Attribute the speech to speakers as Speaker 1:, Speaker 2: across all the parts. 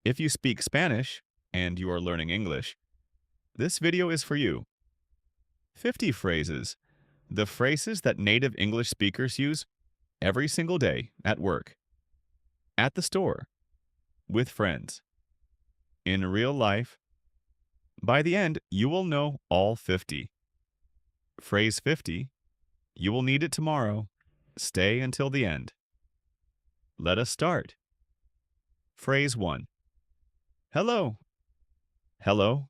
Speaker 1: If you speak Spanish and you are learning English, this video is for you. 50 phrases. The phrases that native English speakers use every single day at work, at the store, with friends, in real life. By the end, you will know all 50. Phrase 50. You will need it tomorrow. Stay until the end. Let us start. Phrase 1. Hello. Hello.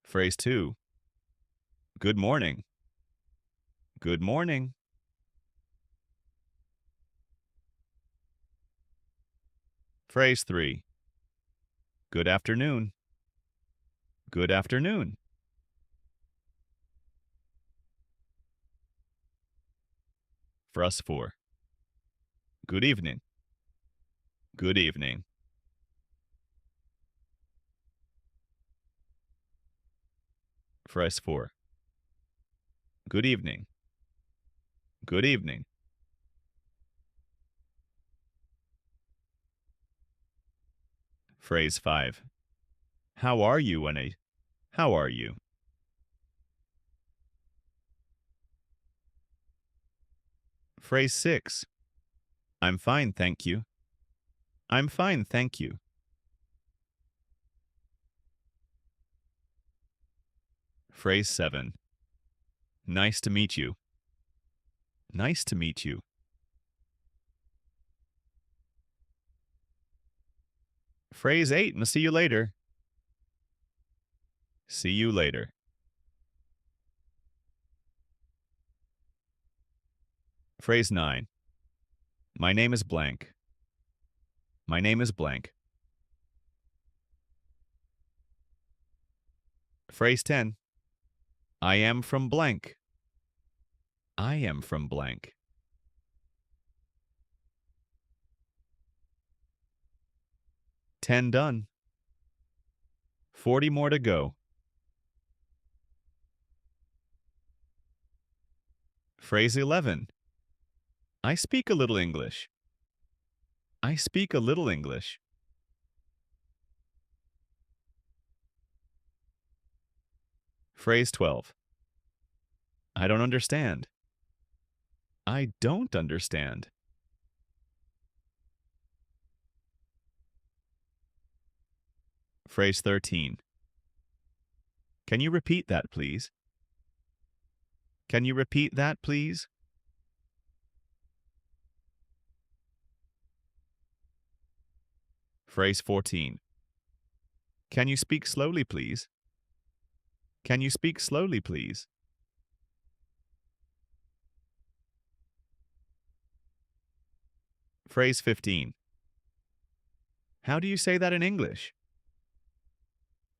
Speaker 1: Phrase 2. Good morning. Good morning. Phrase 3. Good afternoon. Good afternoon. Phrase 4. Good evening. Good evening. Phrase 4. Good evening. Good evening. Phrase 5. How are you, Annie? How are you? Phrase 6. I'm fine, thank you. I'm fine, thank you. Phrase 7. Nice to meet you. Nice to meet you. Phrase 8. And see you later. See you later. Phrase 9. My name is blank. My name is blank. Phrase 10. I am from blank. I am from blank. Ten done. 40 more to go. Phrase 11. I speak a little English. I speak a little English. Phrase 12. I don't understand. I don't understand. Phrase 13. Can you repeat that, please? Can you repeat that, please? Phrase 14. Can you speak slowly, please? Can you speak slowly, please? Phrase 15. How do you say that in English?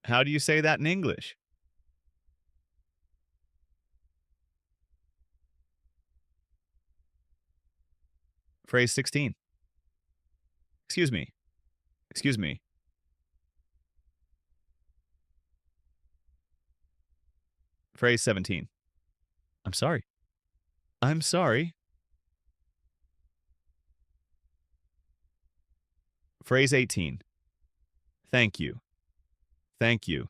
Speaker 1: How do you say that in English? Phrase 16. Excuse me. Excuse me. Phrase 17. I'm sorry. I'm sorry. Phrase 18. Thank you. Thank you.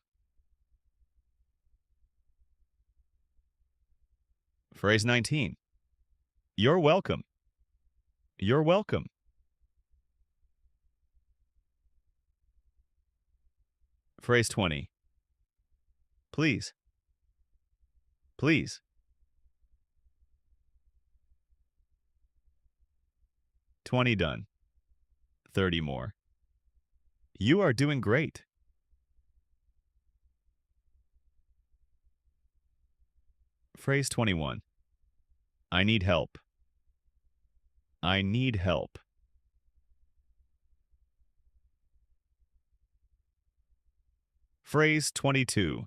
Speaker 1: Phrase 19. You're welcome. You're welcome. Phrase 20. Please. Please. Twenty done. 30 more. You are doing great. Phrase 21. I need help. I need help. Phrase 22.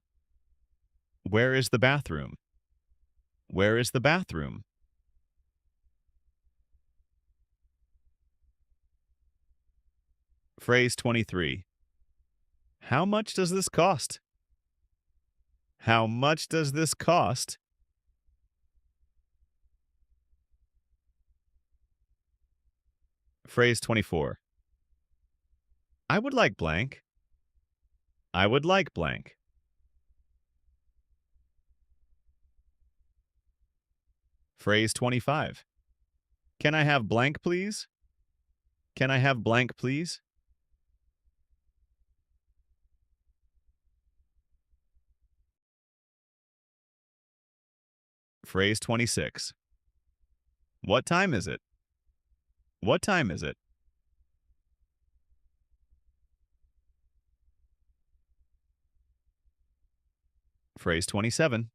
Speaker 1: Where is the bathroom? Where is the bathroom? Phrase 23. How much does this cost? How much does this cost? Phrase 24. I would like blank. I would like blank. Phrase 25. Can I have blank, please? Can I have blank, please? Phrase 26. What time is it? What time is it? Phrase 27.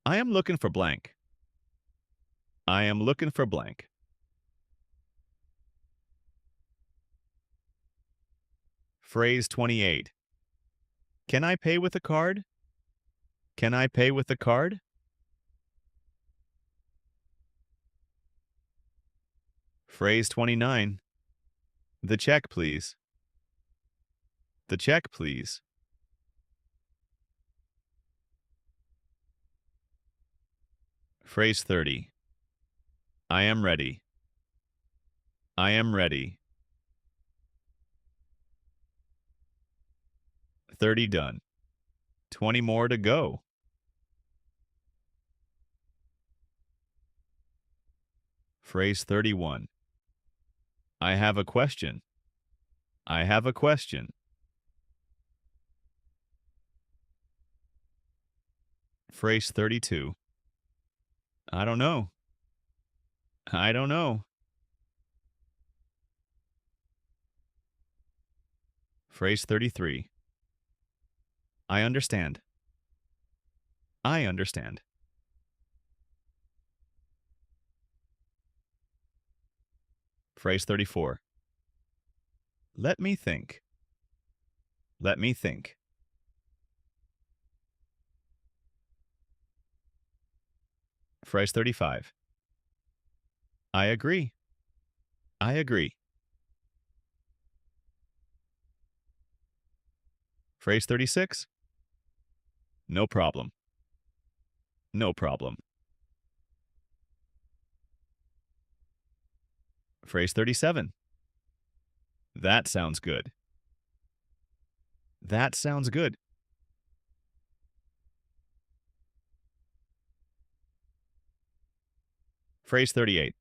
Speaker 1: I am looking for blank. I am looking for blank. Phrase 28. Can I pay with a card? Can I pay with a card? Phrase 29. The check, please. The check, please. Phrase 30. I am ready. I am ready. 30 done. 20 more to go. Phrase 31. I have a question. I have a question. Phrase 32. I don't know. I don't know. Phrase 33. I understand. I understand. Phrase 34. Let me think. Let me think. Phrase 35. I agree. I agree. Phrase 36. No problem. No problem. Phrase 37. That sounds good. That sounds good. Phrase 38.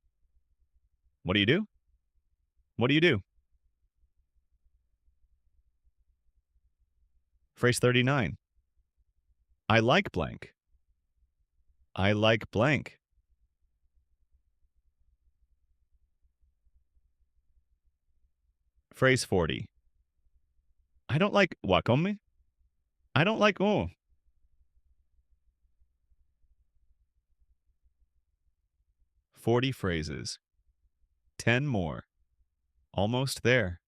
Speaker 1: What do you do? What do you do? Phrase 39. I like blank. I like blank. Phrase 40. I don't like wakome. I don't like 40 phrases. 10 more. Almost there.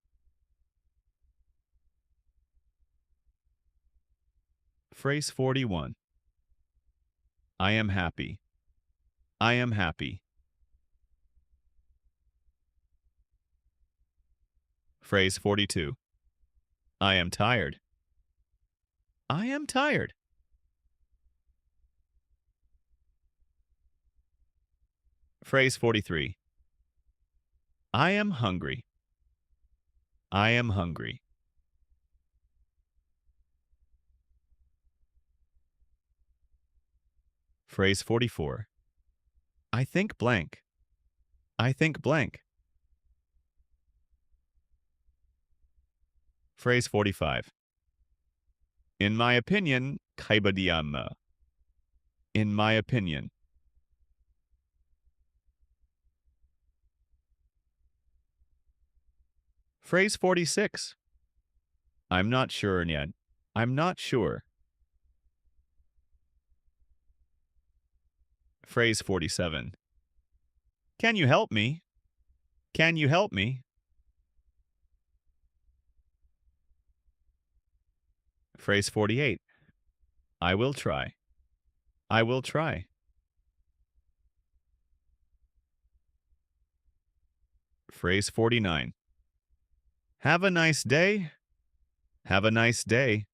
Speaker 1: Phrase 41. I am happy. I am happy. Phrase 42. I am tired. I am tired. Phrase 43. I am hungry. I am hungry. Phrase 44. I think blank. I think blank. Phrase 45. In my opinion, kaibadiama. In my opinion. Phrase 46. I'm not sure yet. I'm not sure. Phrase 47. Can you help me? Can you help me? Phrase 48. I will try. I will try. Phrase 49. Have a nice day. Have a nice day.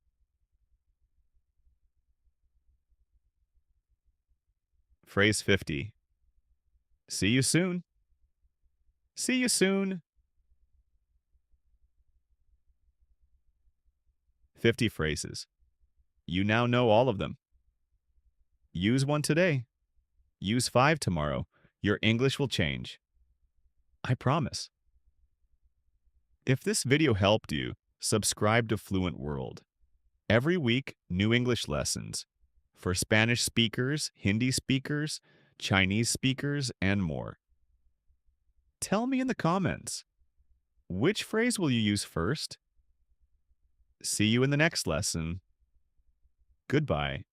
Speaker 1: Phrase 50. See you soon. See you soon. 50 phrases. You now know all of them. Use one today. Use 5 tomorrow. Your English will change. I promise. If this video helped you, subscribe to Fluent World. Every week, new English lessons for Spanish speakers, Hindi speakers, Chinese speakers, and more. Tell me in the comments, which phrase will you use first? See you in the next lesson. Goodbye.